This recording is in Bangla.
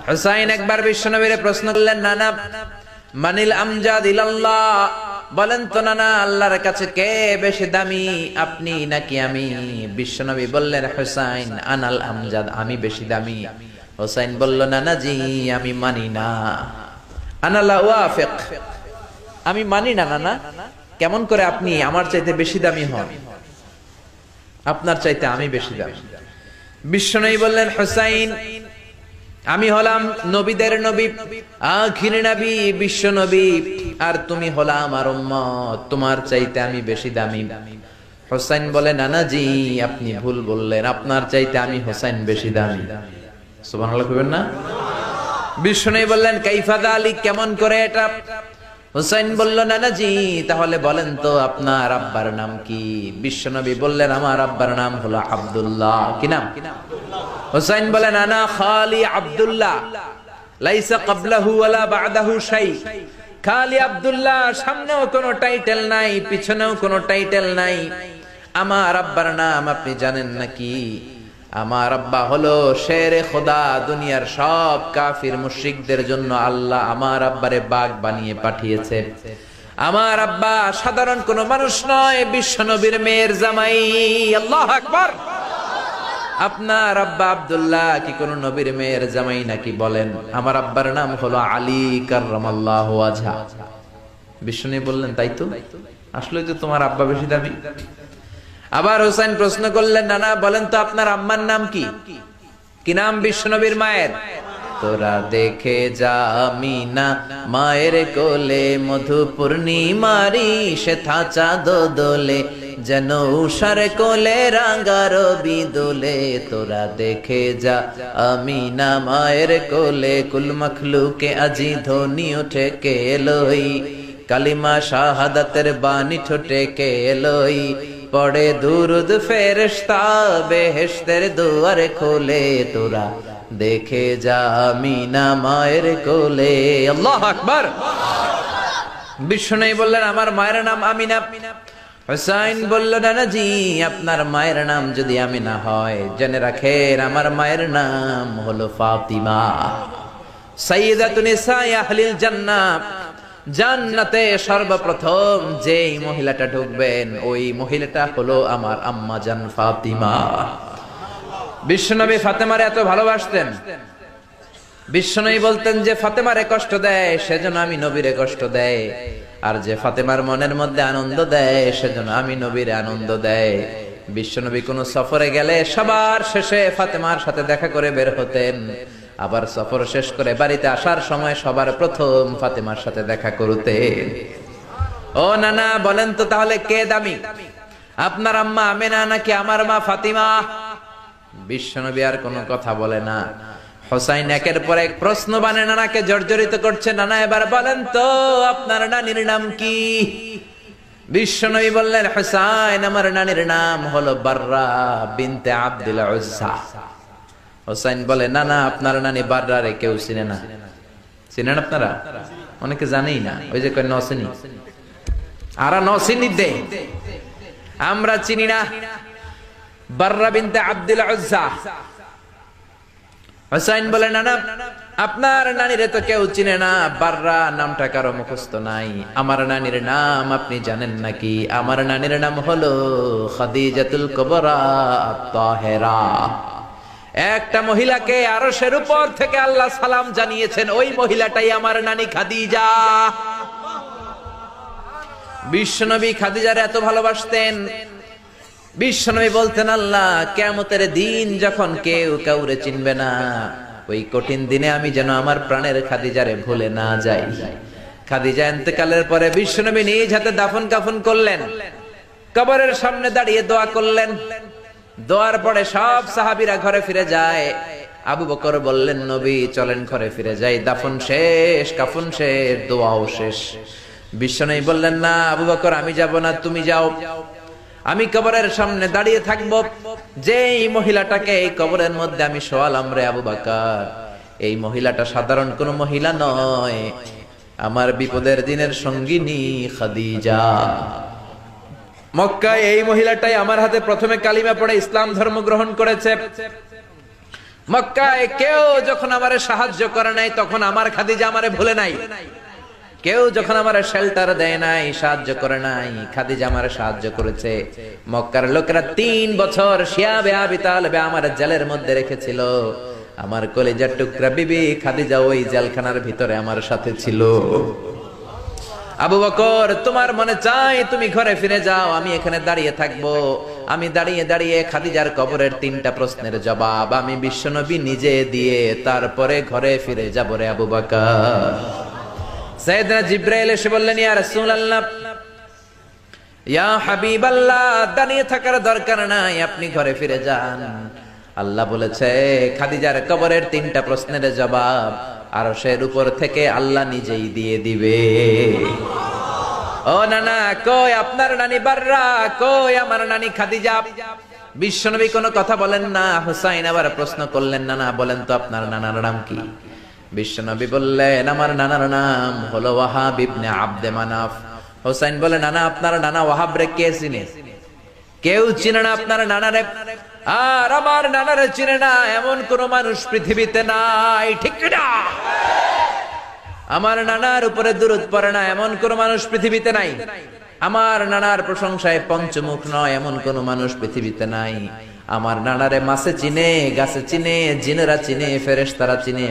হুসাইন একবার বিশ্বনবীরে প্রশ্ন করলেন, নানা মানিল আমজাদ ইলাল্লাহ, বলেন তো নানা আল্লাহর কাছে কে বেশি দামি, আপনি নাকি আমি? বিশ্বনবী বললেন, হুসাইন আনাল আমজাদ, আমি বেশি দামি। হুসাইন বলল, নানা জি আমি মানি না, আনা লা ওয়াফিক, আমি মানি না নানা। কেমন করে আপনি আমার চাইতে বেশি দামি হন? আপনার চাইতে আমি বেশি দামি। বিশ্বনবী বললেন, হুসাইন আমি হলাম নবীদের নবী, আখির নবী বিশ্ব নবী, আর তুমি হলা আমার উম্মত, তোমার চাইতে আমি বেশি দামি। হুসাইন বলে, নানা জি আপনি ভুল বললেন, আপনার চাইতে আমি হুসাইন বেশি দামি। সুবহানাল্লাহ কইবেন না? বিশ্বনবী বললেন, কাইফা যালিক, কেমন করে এটা? হুসাইন বলল, নানা জি তাহলে বলেন তো আপনার আব্বার নাম কি? বিশ্বনবী বললেন, আমার আব্বার নাম হলো আব্দুল্লাহ। কি নাম? হুসাইন বলেন, আনা খালি আব্দুল্লাহ, লাইসা ক্বাবলাহু ওয়ালা বা'দাহু শাই। খালি আব্দুল্লাহ, সামনেও কোনো টাইটেল নাই, পিছনেও কোনো টাইটেল নাই। আমার আব্বার নাম আপনি জানেন নাকি? আমার আব্বা হলো শেরে খোদা, দুনিয়ার সব কাফির মুশরিকদের জন্য আল্লাহ আমার আব্বারে বাগ বানিয়ে পাঠিয়েছে। আমার আব্বা সাধারণ কোনো মানুষ নয়, বিশ্বনবীর মেয়ের জামাই। আল্লাহু আকবার। আপনার আব্বা আব্দুল্লাহ কি কোন নবীর মেয়ের জামাই নাকি? বলেন। আমার আব্বার নাম হলো আলী কাররামাল্লাহু ওয়াজহা। বিশ্বনবী বললেন, তাই তো, আসলে তো তোমার আব্বা বেশি দামি। আবার হুসাইন প্রশ্ন করলেন, নানা বলেন তো আপনার আম্মার নাম কি? কি নাম বিশ্বনবীর মায়ের? তোরা দেখে যা আমিনা মায়ের কোলে, মধু পূর্ণিমারি সেথা চাঁদ দোলে, যেন উষার কোলে রাঙা রবি দোলে। তোরা দেখে যা আমিনা মায়ের কোলে, কুল মখলুকে আজি ধ্বনি ওঠে কে এলোই, কালিমা শাহাদাতের বাণী ঠোঁটে কে এলোই, পড়ে দুরুদ ফেরেশতা বেহেশতের দুয়ার খোলে। তোরা দেখে যা আমিনা মায়ের কোলে। আল্লাহু আকবার। বিশ্বনবী বললেন, আমার মায়ের নাম আমিনা। হুসাইন বলল, নানা জি আপনার মায়ের নাম যদি আমিনা হয়, জেনে রাখেন আমার মায়ের নাম হলো ফাতিমা, সাইয়্যিদাতুন নিসাই আহলিল জান্নাহ। জান্নাতে সর্বপ্রথম যেই মহিলাটা ঢুকবেন, ওই মহিলাটা হলো আমার আম্মা জান ফাতিমা। বিশ্বনবী ফাতেমারে এত ভালোবাসতেন, বিশ্বনবী বলতেন যে ফাতেমারে কষ্ট দেয় সেজন্য আমি নবীরে কষ্ট দেয়, আর যে ফাতেমার মনের মধ্যে আনন্দ দেয় সেজন্য আমি নবীরে আনন্দ দেয়। বিশ্বনবী কোন সফরে গেলে সবার শেষে ফাতেমার সাথে দেখা করে বের হতেন, আবার সফর শেষ করে বাড়িতে আসার সময় সবার প্রথম ফাতেমার সাথে দেখা করতেন। ও নানা বলেন তো তাহলে কে দামি, আপনার আম্মা আমেনা নাকি আমার মা ফাতিমা? বিশ্বনবী আর কোনো কথা বলে না। হুসাইন একের পর এক প্রশ্ন বানে নানাকে জর্জরিত করছে। নানা এবার বলেন তো আপনার নানির নাম কি? বিশ্বনবী বললেন, হুসাইন আমার নানির নাম হলো বাররা বিনতে আব্দুল উজ্জা। হুসাইন বলে, নানা আপনার নানি বাররা রে কেউ চিনে না। চিনেন আপনারা? অনেকে জানেই না, ওই যে কয় নসিনি, আরা নসিনি দে, আমরা চিনি না বাররা বিনতে আব্দুল উজ্জা। হুসাইন বলে, নানা আপনার নানিরে তো কেউ চিনে না, বাররা নামটা কারো মুখস্থ নাই। আমার নানির নাম আপনি জানেন নাকি? আমার নানির নাম হলো খাদিজাতুল কুবরা আত-তাহেরা। একটা মহিলাকে আরশের উপর থেকে আল্লাহ সালাম জানিয়েছেন, ওই মহিলাটাই আমার নানি খাদিজা। বিশ্বনবী খাদিজার এত ভালোবাসতেন, বিশ্বনবী বলতেন, আল্লাহ কিয়ামতের দিন যখন কেউ কাউরে চিনবে না, ওই কঠিন দিনে আমি যেন আমার প্রাণের খাদিজারে ভুলে না যাই। খাদিজা ইন্তেকালের পরে বিশ্বনবী নিজ হাতে দাফন কাফন করলেন, কবরের সামনে দাঁড়িয়ে দোয়া করলেন। দোয়ার পরে সব সাহাবীরা ঘরে ফিরে যায়। আবু বকর বললেন, নবী চলেন ঘরে ফিরে যাই, দাফন শেষ, কাফন শেষ, দোয়াও শেষ। বিশ্বনবী বললেন, না আবু বকর আমি যাব না, তুমি যাও, আমি কবরের সামনে দাঁড়িয়ে থাকব। যেই মহিলাটাকে এই কবরের মধ্যে আমি শোয়ালাম রে আবু বকর, এই মহিলাটা সাধারণ কোন মহিলা নয়, আমার বিপদের দিনের সঙ্গিনী খাদিজা। মক্কায় এই মহিলাটাই আমার হাতে প্রথমে কালিমা পড়ে ইসলাম ধর্ম গ্রহণ করেছে। মক্কায় কেউ যখন আমারে সাহায্য করে নাই তখন আমার খাদিজা আমারে ভুলে নাই। কেউ যখন আমারে শেল্টার দেয় নাই, সাহায্য করে নাই, খাদিজা আমারে সাহায্য করেছে। মক্কার লোকেরা 3 বছর শিয়াবে আবি তালেবে আমার জেলের মধ্যে রেখেছিল। আমার কলিজার টুকরা বিবি খাদিজা ওই জেলখানার ভিতরে আমার সাথে ছিল। আবু বকর, তোমার মনে চায় তুমি ঘরে ফিরে যাও, আমি এখানে দাঁড়িয়ে থাকবো। আমি দাঁড়িয়ে দাঁড়িয়ে খাদিজার কবরের 3টা প্রশ্নের জবাব আমি বিশ্বনবী নিজে দিয়ে তারপরে ঘরে ফিরে যাব রে আবু বকর। সাইয়েদনা জিবরাইল এসে বললেন, ইয়া রাসূলুল্লাহ, ইয়া হাবিবাল্লাহ, দাঁড়িয়ে থাকার দরকার নাই, আপনি ঘরে ফিরে যান। আল্লাহ বলেছে খাদিজার কবরের 3টা প্রশ্নের জবাব আরশের উপর থেকে আল্লাহ নিজেই দিয়ে দিবে। ও নানা, কই আপনার নানি বাররা, কই আমার নানি খাদিজা? বিশ্বনবী কোনো কথা বলেন না। হুসাইন আবার প্রশ্ন করলেন, নানা বলেন তো আপনার নানার নাম কি? বিশ্বনবী বললেন, আমার নানার নাম হলো ওয়াহাব ইবনে আব্দে মানাফ। হুসাইন বলে, নানা আপনার নানা ওয়াহাব রে কে চিনে? কেউ চিনে না আপনার নানারে। আর আমার নানারে চিনে না এমন কোন মানুষ পৃথিবীতে নাই, ঠিক না? আমার নানার উপরে দুরূদ পড়ে না এমন কোন মানুষ পৃথিবীতে নাই। আমার নানার প্রশংসায় পঞ্চমুখ নয় এমন কোন মানুষ পৃথিবীতে নাই। আমার নানারে মাছে চিনে, গাছে চিনে, জিনেরা চিনে, ফেরেশতারা চিনে।